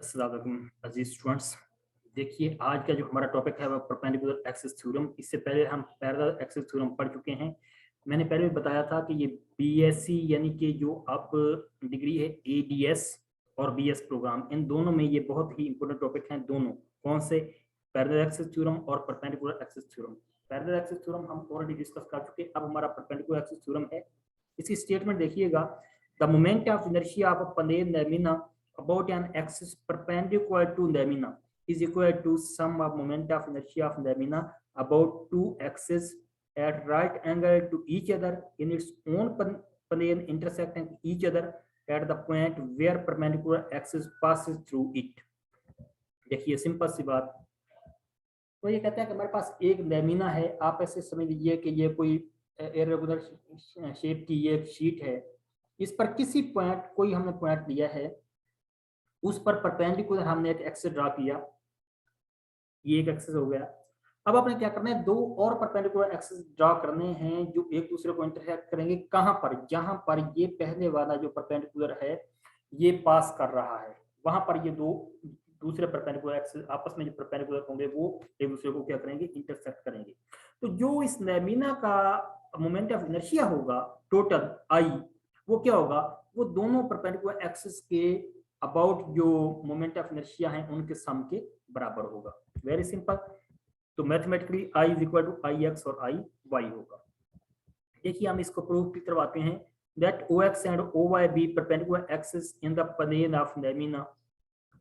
अस्सलाम वालेकुम अजीज स्टूडेंट्स। देखिए आज का जो हमारा टॉपिक है वह परपेंडिकुलर एक्सिस थ्योरम। इससे पहले हम पैरेलल एक्सिस थ्योरम पढ़ चुके हैं। मैंने पहले भी बताया था कि ये बीएससी यानी कि जो अब डिग्री है एडीएस और बीएस प्रोग्राम, इन दोनों में ये बहुत ही इंपॉर्टेंट टॉपिक हैं दोनों। कौन से? पैरेलल एक्सिस थ्योरम और perpendicular axis theorem. Parallel axis theorem हम ऑलरेडी डिस्कस कर चुके। अब हमारा परपेंडिकुलर एक्सिस थ्योरम है। इसकी स्टेटमेंट देखिएगा, the moment of inertia of a plane lamina about an axis perpendicular to lamina is equal to sum of moment of inertia of lamina about two axes at right angle to each other in its own plane intersecting each other at the point where perpendicular axis passes through it। देखिए simple सी बात। तो ये कहते हैं कि हमारे पास एक lamina है। आप ऐसे समझ लीजिए कि ये कोई इरेगुलर शेप की ये एक शीट है। इस पर किसी पॉइंट, कोई हमने पॉइंट लिया है, उस पर परपेंडिकुलर हमने एक एक्सिस ड्रा किया। ये एक एक्सिस हो गया। अब आपने क्या करना है, दो और परपेंडिकुलर एक्सिस ड्रा करने हैं जो एक दूसरे को इंटरसेक्ट करेंगे। कहां पर? जहां पर ये पहले वाला जो परपेंडिकुलर है ये पास कर रहा है, वहां पर ये दो दूसरे परपेंडिकुलर एक्सिस आपस में जो परपेंडिकुलर होंगे वो एक दूसरे को क्या करेंगे, इंटरसेक्ट करेंगे। तो जो इस लैमिना का मोमेंट ऑफ इनर्शिया होगा टोटल आई, वो क्या होगा, वो दोनों परपेंडिकुलर एक्सिस के अबाउट जो मोमेंट ऑफ इनर्शिया है उनके सम के बराबर होगा। Very simple. तो mathematically I is equal to I x और आई वाई होगा। देखिए हम इसको प्रूफ करवाते हैं that O X and O Y be perpendicular axis in the plane of lamina.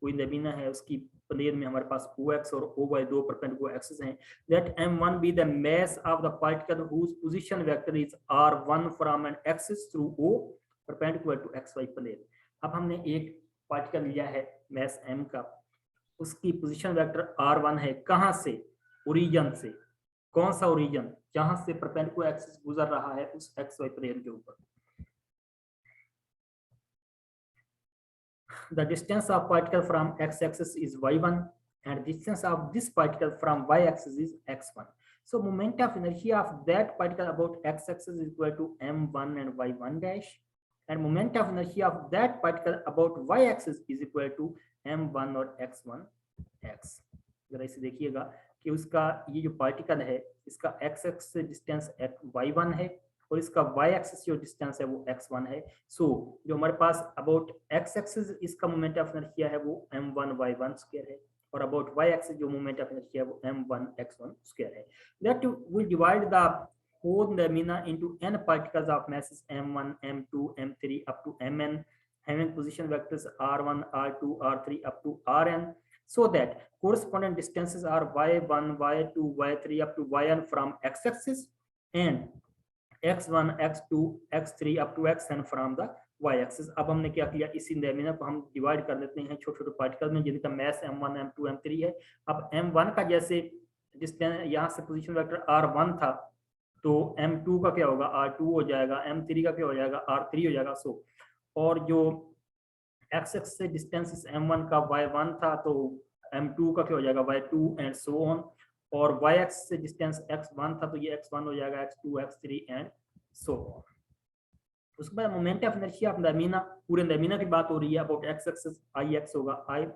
कोई लैमिना है, उसकी प्लेन में हमारे पास ओ एक्स और ओ वाई दो परपेंडिकुलर एक्सिस हैं। That m1 be the mass of the particle whose position vector is r1 from an axis through o perpendicular to xy plane. अब हमने एक पार्टिकल लिया है मास m का, उसकी पोजीशन वेक्टर r1 है। कहां से? ओरिजिन से। कौन सा ओरिजिन? जहां से परपेंडिकुलर एक्सिस गुजर रहा है उस xy प्लेन के ऊपर। The distance of particle from x-axis is y1 and distance of this particle from y-axis is x1. So moment of inertia of that particle about x-axis is equal to m1 and y1 dash, and moment of inertia of that particle about y-axis is equal to m1 और x1 x। जरा इसे देखिएगा कि उसका ये जो particle है इसका x एक्सिस से डिस्टेंस y1 है और इसका y एक्सिस जो डिस्टेंस है वो x1 है। सो जो हमारे पास अबाउट x एक्सिस इसका मोमेंट ऑफ इनर्शिया है वो m1 y1 स्क्वायर है और अबाउट y एक्सिस जो मोमेंट ऑफ इनर्शिया है वो m1 x1 स्क्वायर है। That will divide the whole lamina into n particles of masses m1 m2 m3 up to mn having position vectors r1 r2 r3 up to rn, so that corresponding distances are y1 y2 y3 up to yn from x-axis and x1 x2 x3 up to xn from the y-axis। अब हमने क्या किया, इसी lamina को हम divide कर देते हैं छोटे छोटे पार्टिकल में जिनका मास m1 m2 m3 है। अब m1 का जैसे डिस्टेंस यहाँ से पोजीशन वेक्टर r1 था तो m2 का क्या होगा, r2 हो जाएगा, m3 का क्या हो जाएगा, r3 हो जाएगा। सो और जो x एक्सिस से डिस्टेंस m1 का y1 था तो m2 का क्या हो जाएगा, y2 एंड सो ऑन। और y एक्सिस से डिस्टेंस x1 था तो ये x1 हो जाएगा, x2 x3 and so on. उसके बाद moment of inertia of lamina, पूरे लैमिना की बात हो रही है। About x axis I x होगा, आई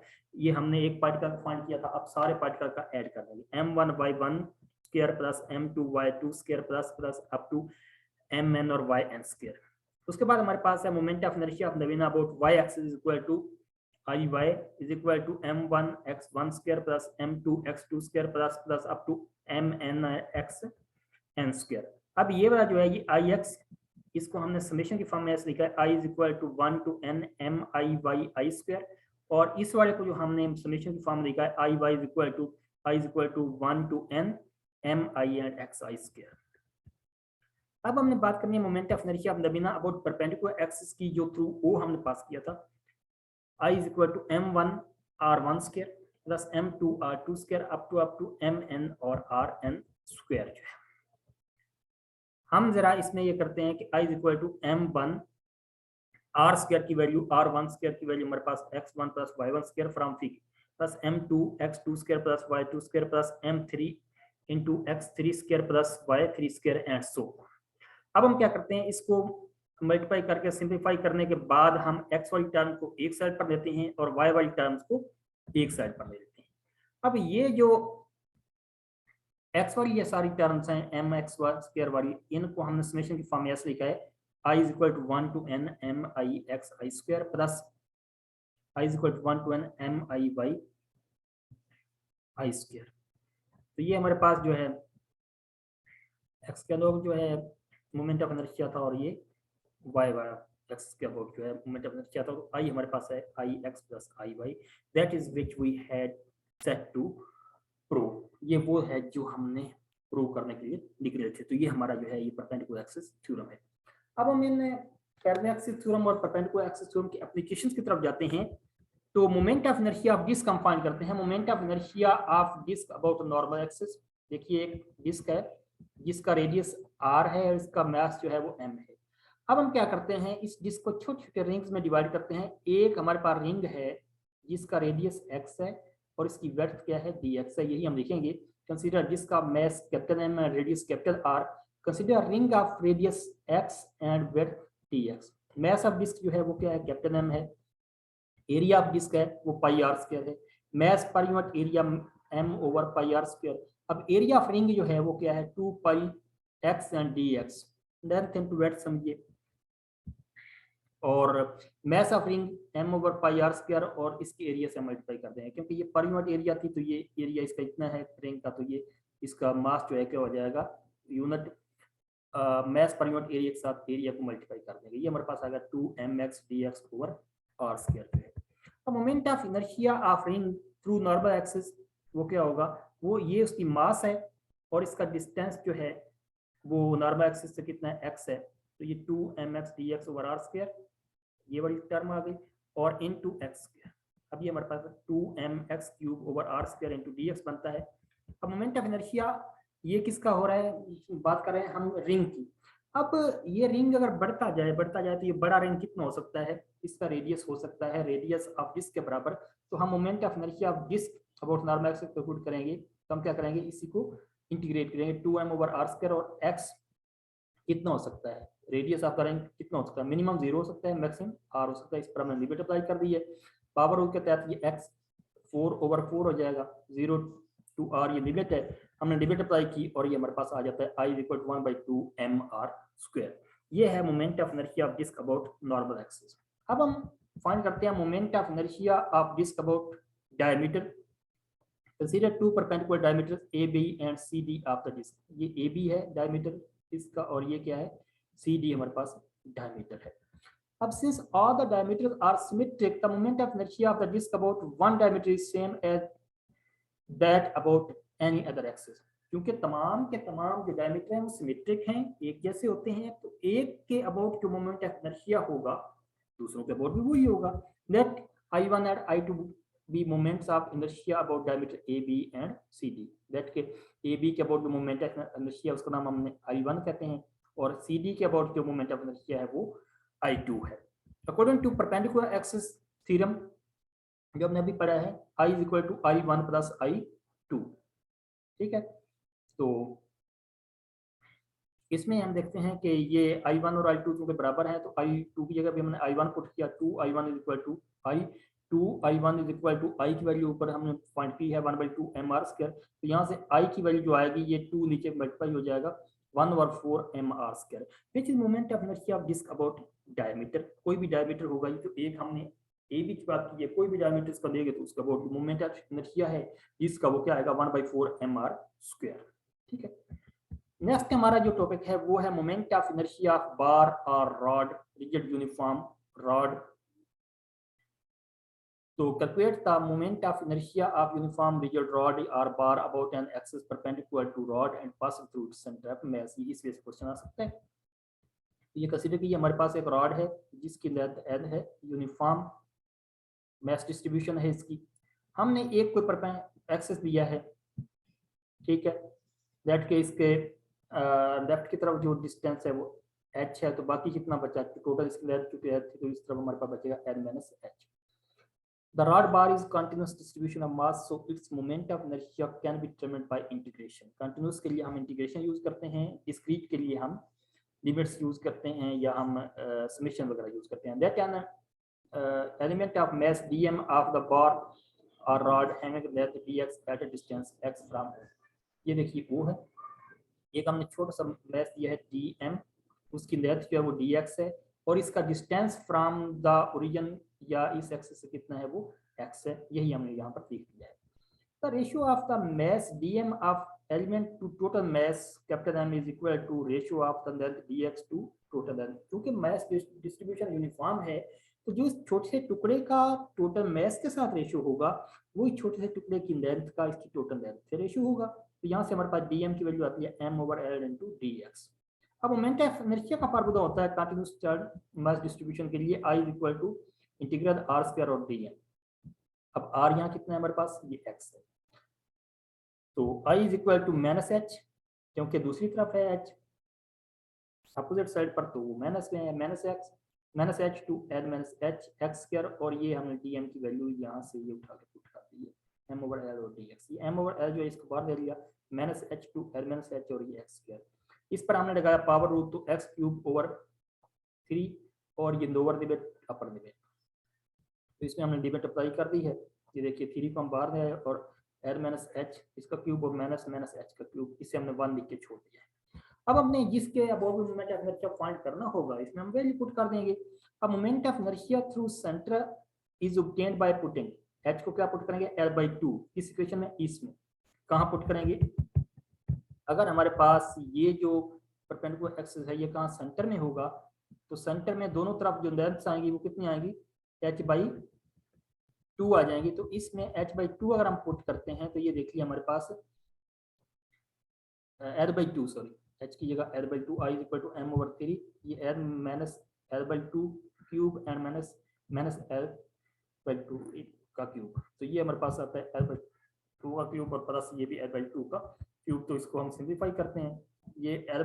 ये हमने एक पार्टिकल फाइंड किया था, अब सारे पार्टिकल का ऐड कर देंगे। m1 y1 square plus m2 y2 स्क्वायर plus plus up to mn और yn स्क्वायर। उसके बाद हमारे पास है moment of inertia of lamina about y axis is equal to I Y is equal to m1 x1 square plus m2 x2 square plus plus up to mn x n square. अब ये वाला जो है ये आई x, इसको हमने summation की form में ऐसे लिखा है, I is equal to 1 to n m i y i square. और इस वाले को जो हमने समेशन की फॉर्म में लिखा है, I Y is equal to 1 to n m i and x i square. अब हमने बात करनी है moment of inertia of lamina about perpendicular axis की, जो थ्रू ओ हमने पास किया था। I is equal to m1 r1 square plus m2 r2 square up to mn और rn square जो है। हम जरा इसमें ये करते हैं कि I is equal to m1 r square की वैल्यू r1 square की वैल्यू हमारे पास x1 plus y1 square from figure plus m2 x2 square plus y2 square plus m3 into x3 square plus y3 square and so. अब हम क्या करते हैं, इसको multiply करके सिंप्लीफाई करने के बाद हम x वाली टर्म को एक साइड पर लेते हैं और y वाली टर्म्स को एक साइड पर ले लेते हैं। अब ये जो एक्स वाली ये सारी टर्म्स हैं एम एक्स स्क्वायर वाली, इनको हमने समेशन की फॉर्म में ऐसे लिखा है I is equal to 1 to n m i x i square plus I is equal to 1 to n m i y i square. तो ये हमारे पास जो है एक्स के लोग जो है मोमेंट ऑफ इनर्शिया था, और ये वाई वाला एक्स के अबाउट जो है मोमेंट ऑफ इनर्शिया था। तो आई हमारे पास है I x plus I y, that is which we had set to prove. ये वो है जो हमने प्रूव करने के लिए लिख रहे थे। तो ये हमारा जो है ये परपेंडिकुलर एक्सिस थ्योरम है। अब हम इन पैरेलल एक्सिस थ्योरम और परपेंडिकुलर एक्सिस थ्योरम की एप्लीकेशंस की तरफ जाते हैं। तो moment of inertia of disc हम फाइंड करते हैं। Moment of inertia of disc about normal axis. देखिए एक डिस्क है जिसका रेडियस r है और इसका मास जो है वो m है। अब हम क्या करते हैं, इस डिस्क को छोटे छोटे रिंग्स में डिवाइड करते हैं। एक हमारे पास रिंग है जिसका रेडियस x है और इसकी विड्थ क्या है dx है, यही हम लिखेंगे। कंसीडर डिस्क का mass capital M and radius capital R। Consider ring of radius x and width dx। Mass of disc जो है वो क्या है कैपिटल M है। एरिया ऑफ डिस्क है वो पाई r स्क्वायर है। Mass per unit area m over pi r square. अब एरिया ऑफ रिंग जो है वो क्या है 2 pi x and dx। Length into width समझिए, और mass of ring m over pi r square और इसके एरिया से मल्टीप्लाई करते हैं, क्योंकि ये पर यूनिट एरिया थी तो ये एरिया इसका इतना है रिंग का, तो ये इसका मास जो है क्या हो जाएगा unit mass per unit area के साथ एरिया को मल्टीप्लाई कर देंगे। ये हमारे पास आएगा 2mx dx over r square जो है। अब मोमेंट of inertia of ring through normal axis वो क्या होगा, वो ये उसकी मास है और इसका डिस्टेंस जो है वो नॉर्मल एक्सिस से कितना है x है। तो ये 2mx dx over r square ये वाली टर्म आ गई, और इनटू x स्क्वायर। अब ये हमारे पास 2mx cube over r square into dx बनता है। अब मोमेंट ऑफ इनर्शिया ये किसका हो रहा है, बात कर रहे हैं हम रिंग की। अब ये रिंग अगर बढ़ता जाए तो ये बड़ा रिंग कितना हो सकता है, इसका रेडियस हो सकता है रेडियस ऑफ डिस्क के बराबर। तो हम moment of inertia of disc about normal axis को पुट करेंगे, तो हम क्या करेंगे इसी को इंटीग्रेट करेंगे 2m ओवर r स्क्वायर, और x कितना हो सकता है रेडियस ऑफ द रिंग कितना हो सकता है, मिनिमम 0 हो सकता है मैक्सिमम r हो सकता है। इस पर हमने लिमिट अप्लाई कर दी है। पावर रूल के तहत ये x 4 ओवर 4 हो जाएगा, 0 टू r ये लिमिट है, हमने लिमिट अप्लाई की और ये हमारे पास आ जाता है i equal to 1/2 mr square. ये है moment of inertia of disc about normal axis. अब हम फाइंड करते हैं moment of inertia of disc about diameter. Consider two perpendicular diameters AB and CD of the disc. ये AB है diameter इसका, और ये क्या है CD हमारे पास डायमीटर है। अब since all the diameters are symmetric, the moment of inertia of the disk about one diameter is same as that about any other axis। क्योंकि तमाम के तमाम जो डायमीटर हैं वो सिमेट्रिक हैं, एक जैसे होते हैं, तो एक के अबाउट जो मोमेंट ऑफ इनर्शिया होगा दूसरों के अबाउट भी वही होगा। Let I1 and I2 be moments of inertia about diameter AB and CD। Let के AB के अबाउट जो मोमेंट ऑफ इनर्शिया उसका नाम हमने I1 कहते हैं, और CD के अबाउट जो मोमेंट ऑफ इनर्शिया है वो I2 है। According to perpendicular axis theorem जो हमने अभी पढ़ा है I is equal to I1 plus I2। ठीक है, तो इसमें हम देखते हैं कि ये I1 और I2 के बराबर है, तो I2 की जगह भी हमने I1 पुट किया, 2I1 is equal to I2I1 is equal to I की वैल्यू ऊपर हमने फाइंड की है 1/2 mr स्क्वायर। तो यहाँ से I की वैल्यू जो आएगी ये 2 नीचे मल्टीप्लाई हो जाएगा 1/4 mr square, which is moment of inertia of disc about diameter. कोई भी डायमीटर होगा, ये तो एक हमने AB की बात की है, कोई भी डायमीटर इसका लेंगे तो उसका अबाउट मोमेंट ऑफ इनर्शिया है जिसका वो क्या आएगा 1/4 mr स्क्वायर। ठीक है, नेक्स्ट हमारा जो टॉपिक है वो है moment of inertia of bar और रॉड रिजिड यूनिफॉर्म रॉड। तो calculate the moment of inertia of uniform rigid rod और bar about an axis perpendicular to rod and passing through its centre of mass. ये इस वे से question आ सकता है। तो ये कंसीडर कीजिए हमारे पास एक रॉड है जिसकी लेंथ n है, यूनिफॉर्म मास डिस्ट्रीब्यूशन है इसकी, हमने एक कोई एक्सिस दिया है। ठीक है, दैट के इसके लेफ्ट की तरफ जो डिस्टेंस है वो h है, तो बाकी कितना बचा टोटल इसकी लेंथ चूंकि h थी तो इस तरफ हमारे पास बचेगा n minus h। The rod bar is continuous distribution of mass, so its moment of inertia can be determined by integration। Continuous के लिए हम integration यूज करते हैं, discrete के लिए हम लिमिट्स यूज करते हैं या हम समेशन वगैरह यूज करते हैं। That an element of mass dm of the bar और rod having length dx at a distance x from, ये देखिए वो है, एक हमने छोटा सा मैथ दिया है dm, उसकी लेंथ जो है वो dx है और इसका डिस्टेंस फ्रॉम द ओरिजिन या इस एक्सिस से कितना है वो x है, यही हमने यहाँ पर लिख दिया है। The ratio of the mass dm of element to total mass capital M is equal to ratio of the length dx to total length। क्योंकि mass distribution यूनिफॉर्म है तो जो इस छोटे से टुकड़े का टोटल mass के साथ रेशियो होगा वही छोटे से टुकड़े की लेंथ का इसकी टोटल लेंथ से रेशियो होगा। तो यहाँ से हमारे पास dm की वैल्यू आती है m/l into dx। अब मोमेंट ऑफ इनर्शिया का फार्मूला होता है कंटीन्यूअस चार्ज मास डिस्ट्रीब्यूशन के लिए I इक्वल टू इंटीग्रल r स्क्वायर और dm। अब r यहाँ कितना है हमारे पास, ये x है, तो I is equal to minus H, क्योंकि दूसरी तरफ है h अपोजिट साइड पर, तो वो माइनस में है, minus H two L minus H x square, और ये हमने डीएम की वैल्यू यहाँ से ये उठा के पुट कर दी है m/l और dx। ये m/l जो है इसको बाहर ले लिया, minus H two L minus H और ये एक्स स्क्वायर, इस पर हमने लगाया पावर रूट, तो एक्स क्यूब ओवर 3 और ये लोअर लिमिट अपर लिमिट, तो इसमें हमने लिमिट अप्लाई कर दी है। ये देखिए 3 को हम बाहर ले आए और एल माइनस एच इसका क्यूब और माइनस माइनस एच का क्यूब, इसे हमने 1 लिख के छोड़ दिया है। अब हमने जिसके above moment of inertia find करना होगा इसमें हम वैल्यू पुट कर देंगे। अब मोमेंट of inertia through centre is obtained by putting, H को क्या पुट करेंगे l/2 इस इक्वेशन में, इसमें कहाँ पुट करेंगे, अगर हमारे पास ये जो परपेंडिकुलर एक्सिस है ये कहाँ सेंटर में होगा, तो सेंटर में दोनों तरफ जो लेंथ्स आएंगी वो कितनी आएंगी, h/2 आ जाएंगी। तो इसमें h/2 अगर हम पुट करते हैं तो ये देखिए हमारे पास l/2 सॉरी h की जगह l/2 I equal to m/3, ये l minus l/2 cube and minus l/2 का क्यूब, तो ये हमारे पास आता है l/2 का क्यूब और प्लस ये भी l/2 का क्यूब। तो इसको हम सिंप्लीफाई करते हैं, ये l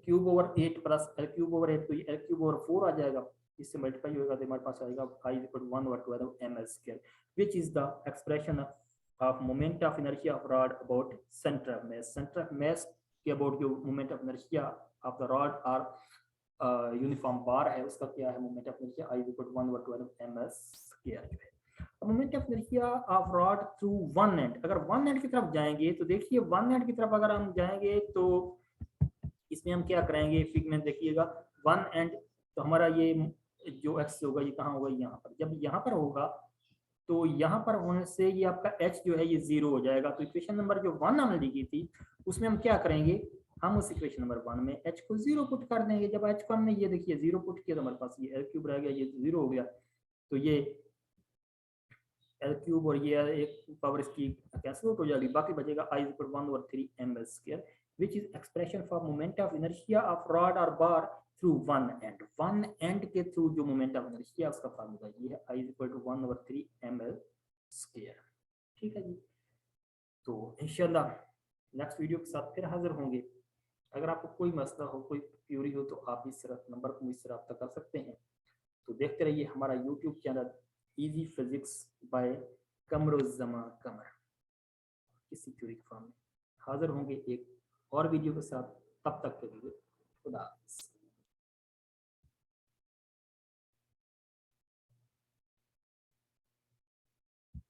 cube over 8 plus l cube over 8, तो ये l क्यूब ओवर 4 आ जाएगा, इससे मल्टीप्लाई होगा तो हमारे पास आएगा I equal to 1/12 ml square, which is the expression of moment of inertia of rod about center of mass, center of mass के about जो moment of inertia of the rod और यूनिफॉर्म बार है उसका क्या है moment of inertia I equal to 1/12 ms square जो है। अब moment of inertia of rod through one end, अगर one end की तरफ जाएंगे तो देखिए one end की तरफ अगर हम जाएंगे तो इसमें हम क्या करेंगे, फिगर में देखिएगा one end, तो हमारा ये जो x होगा ये कहाँ होगा, यहाँ पर, जब यहाँ पर होगा तो यहाँ पर होने से ये आपका h जो है ये 0 हो जाएगा। तो इक्वेशन नंबर जो 1 हमने लिखी थी उसमें हम क्या करेंगे, हम उस इक्वेशन नंबर 1 में h को 0 पुट कर देंगे। जब h को हमने ये देखिए 0 पुट किया तो हमारे पास ये l क्यूब रह गया, ये 0 हो गया, तो ये l क्यूब और ये एक पावर इसकी कैंसिल आउट हो जाएगी, बाकी बचेगा I equal 1/3 ml square, which is expression for moment of inertia of rod or bar through one end के थ्रू जो मोमेंट ऑफ इनर्शिया उसका फार्मूला ये है I equal to 1/3 ml square. ठीक है जी, तो इंशाल्लाह नेक्स्ट वीडियो के साथ फिर हाजिर होंगे। अगर आपको कोई मसला हो, कोई क्यूरी हो तो आप इस नंबर को मुझसे रब्ता कर सकते हैं। तो देखते रहिए हमारा YouTube channel easy physics by Kamruzzaman Qamar. किसी क्यूरी के फॉर्म में हाजिर होंगे एक और वीडियो के साथ, तब तक के लिए खुदा हाफिज़।